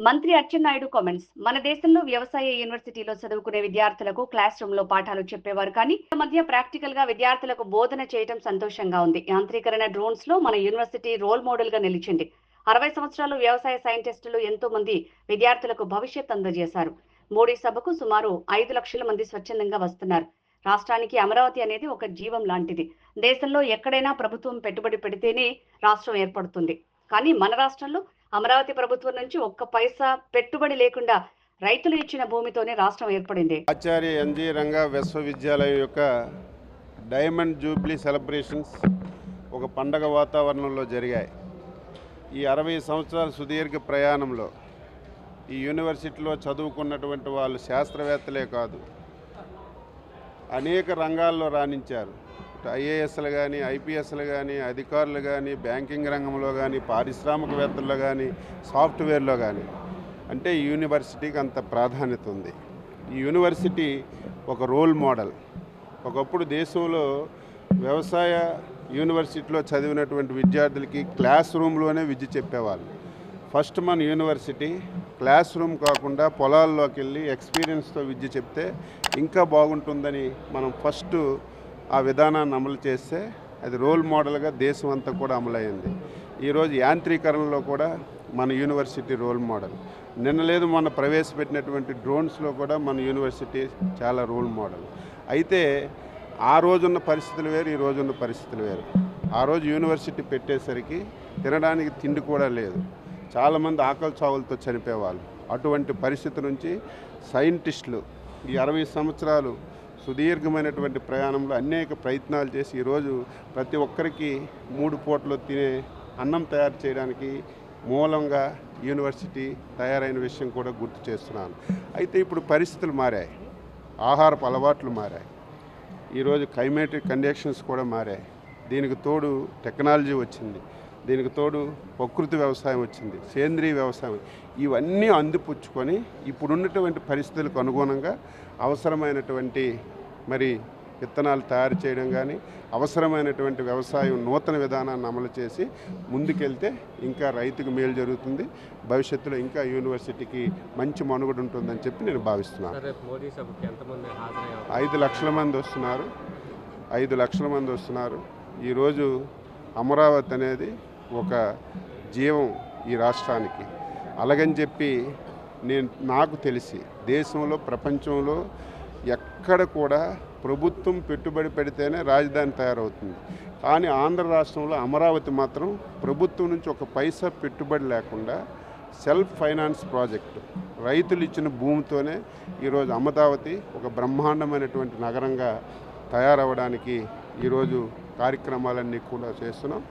మంత్రి అచ్చెన్నాయుడు కామెంట్స్. మన దేశంలో వ్యవసాయ యూనివర్సిటీలో చదువుకునే విద్యార్థులకు క్లాస్ రూమ్ లో పాఠాలు చెప్పేవారు కానీ ఈ మధ్య ప్రాక్టికల్ గా విద్యార్థులకు బోధన చేయడం సంతోషంగా ఉంది. యాంత్రీకరణ డ్రోన్స్ లో మన యూనివర్సిటీ రోల్ మోడల్ గా నిలిచింది. 60 సంవత్సరాలు వ్యవసాయ సైంటిస్టులు ఎంతో మంది విద్యార్థులకు భవిష్యత్ అందజేశారు. మోడీ సభకు సుమారు 5 లక్షల మంది స్వచ్ఛందంగా వస్తున్నారు. రాష్ట్రానికి అమరావతి అనేది ఒక జీవం లాంటిది. దేశంలో ఎక్కడైనా ప్రభుత్వం పెట్టుబడి పెడితేనే రాష్ట్రం ఏర్పడుతుంది. కానీ మన రాష్ట్రంలో అమరావతి ప్రభుత్వం నుంచి ఒక్క పైసా పెట్టుబడి లేకుండా రైతులు ఇచ్చిన భూమితోనే రాష్ట్రం ఏర్పడింది. ఆచార్య ఎన్జీ రంగా విశ్వవిద్యాలయం యొక్క డైమండ్ జూబ్లీ సెలబ్రేషన్స్ ఒక పండగ వాతావరణంలో జరిగాయి. ఈ 60 సంవత్సరాల సుదీర్ఘ ప్రయాణంలో ఈ యూనివర్సిటీలో చదువుకున్నటువంటి వాళ్ళు శాస్త్రవేత్తలే కాదు, అనేక రంగాల్లో రాణించారు. ఐఏఎస్లు కానీ, ఐపీఎస్లు కానీ, అధికారులు కానీ, బ్యాంకింగ్ రంగంలో కానీ, పారిశ్రామికవేత్తల్లో కానీ, సాఫ్ట్వేర్లో కానీ. అంటే ఈ యూనివర్సిటీకి అంత ప్రాధాన్యత ఉంది. ఈ యూనివర్సిటీ ఒక రోల్ మోడల్. ఒకప్పుడు దేశంలో వ్యవసాయ యూనివర్సిటీలో చదివినటువంటి విద్యార్థులకి క్లాస్ రూమ్లోనే విద్య చెప్పేవాళ్ళు. ఫస్ట్ మన యూనివర్సిటీ క్లాస్ రూమ్ కాకుండా పొలాల్లోకి వెళ్ళి ఎక్స్పీరియన్స్తో విద్య చెప్తే ఇంకా బాగుంటుందని మనం ఫస్ట్ ఆ విధానాన్ని అమలు చేస్తే అది రోల్ మోడల్గా దేశం అంతా కూడా అమలైంది. ఈరోజు యాంత్రీకరణలో కూడా మన యూనివర్సిటీ రోల్ మోడల్. నిన్న లేదు మొన్న ప్రవేశపెట్టినటువంటి డ్రోన్స్లో కూడా మన యూనివర్సిటీ చాలా రోల్ మోడల్. అయితే ఆ రోజున్న పరిస్థితులు వేరు, ఈ రోజున్న పరిస్థితులు వేరు. ఆ రోజు యూనివర్సిటీ పెట్టేసరికి తినడానికి తిండి కూడా లేదు. చాలామంది ఆకలి చావులతో చనిపోయేవాళ్ళు. అటువంటి పరిస్థితి నుంచి సైంటిస్టులు ఈ 60 సంవత్సరాలు సుదీర్ఘమైనటువంటి ప్రయాణంలో అనేక ప్రయత్నాలు చేసి ఈరోజు ప్రతి ఒక్కరికి 3 పూటలు తినే అన్నం తయారు చేయడానికి మూలంగా యూనివర్సిటీ తయారైన విషయం కూడా గుర్తు చేస్తున్నాను. అయితే ఇప్పుడు పరిస్థితులు మారాయి, ఆహారపు అలవాట్లు మారాయి, ఈరోజు క్లైమేటిక్ కండిషన్స్ కూడా మారాయి. దీనికి తోడు టెక్నాలజీ వచ్చింది, దీనికి తోడు ప్రకృతి వ్యవసాయం వచ్చింది, సేంద్రీయ వ్యవసాయం. ఇవన్నీ అందిపుచ్చుకొని ఇప్పుడున్నటువంటి పరిస్థితులకు అనుగుణంగా అవసరమైనటువంటి మరి విత్తనాలు తయారు చేయడం కానీ, అవసరమైనటువంటి వ్యవసాయం నూతన విధానాన్ని అమలు చేసి ముందుకెళ్తే ఇంకా రైతుకు మేలు జరుగుతుంది. భవిష్యత్తులో ఇంకా యూనివర్సిటీకి మంచి మనుగడ ఉంటుందని చెప్పి నేను భావిస్తున్నాను. 5 లక్షల మంది వస్తున్నారు, 5 లక్షల మంది వస్తున్నారు. ఈరోజు అమరావతి అనేది ఒక జీవం ఈ రాష్ట్రానికి. అలాగని చెప్పి నాకు తెలిసి దేశంలో ప్రపంచంలో ఎక్కడ కూడా ప్రభుత్వం పెట్టుబడి పెడితేనే రాజధాని తయారవుతుంది. కానీ ఆంధ్ర రాష్ట్రంలో అమరావతి మాత్రం ప్రభుత్వం నుంచి ఒక పైసా పెట్టుబడి లేకుండా సెల్ఫ్ ఫైనాన్స్ ప్రాజెక్టు, రైతులు ఇచ్చిన భూమితోనే ఈరోజు అమరావతి ఒక బ్రహ్మాండమైనటువంటి నగరంగా తయారవడానికి ఈరోజు కార్యక్రమాలన్నీ కూడా చేస్తున్నాం.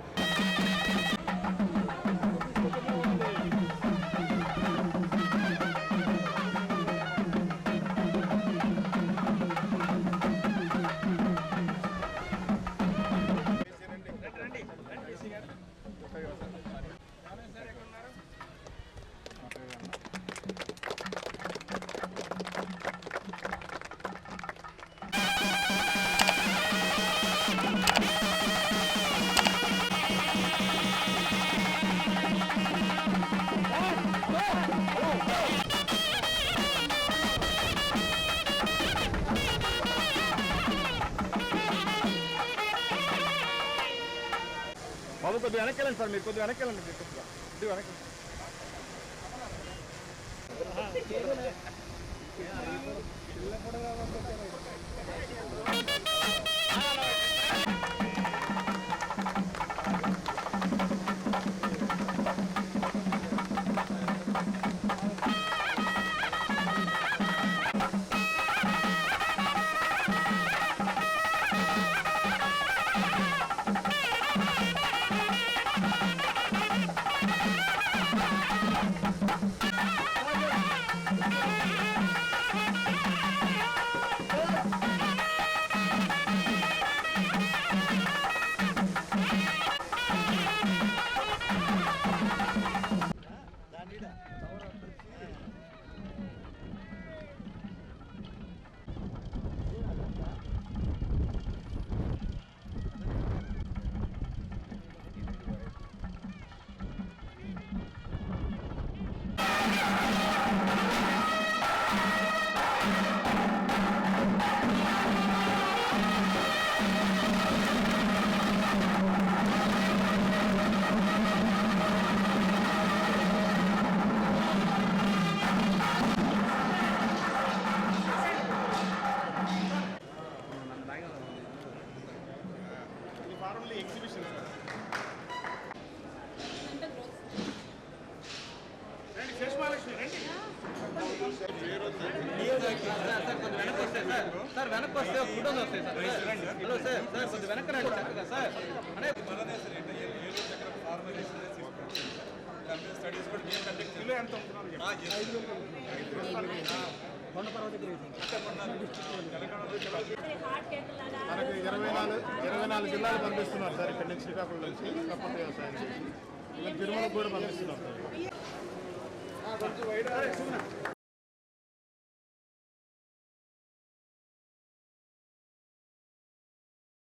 బాబు కొద్దిగా వెనక్కి వెళ్ళండి సార్, మీరు కొద్దిగా వెనక్కి వెళ్ళండి, కొద్దిగా వెనక్కి. వస్తే ఫుడ్ వస్తాయి సార్. హలో సార్, సార్ కొద్దిగా వెనక్కి రండి చక్కగా సార్. అనే స్టడీస్ కూడా ఏం కండక్ట్ కిలో ఎంత అమ్ముతున్నారు? మనకు 24 జిల్లాలు పంపిస్తున్నారు సార్. ఇక్కడ నుంచి శ్రీకాకుళం నుంచి ప్రపంచ వ్యవసాయం చేసి తిరుమలకు కూడా పంపిస్తున్నారు సార్.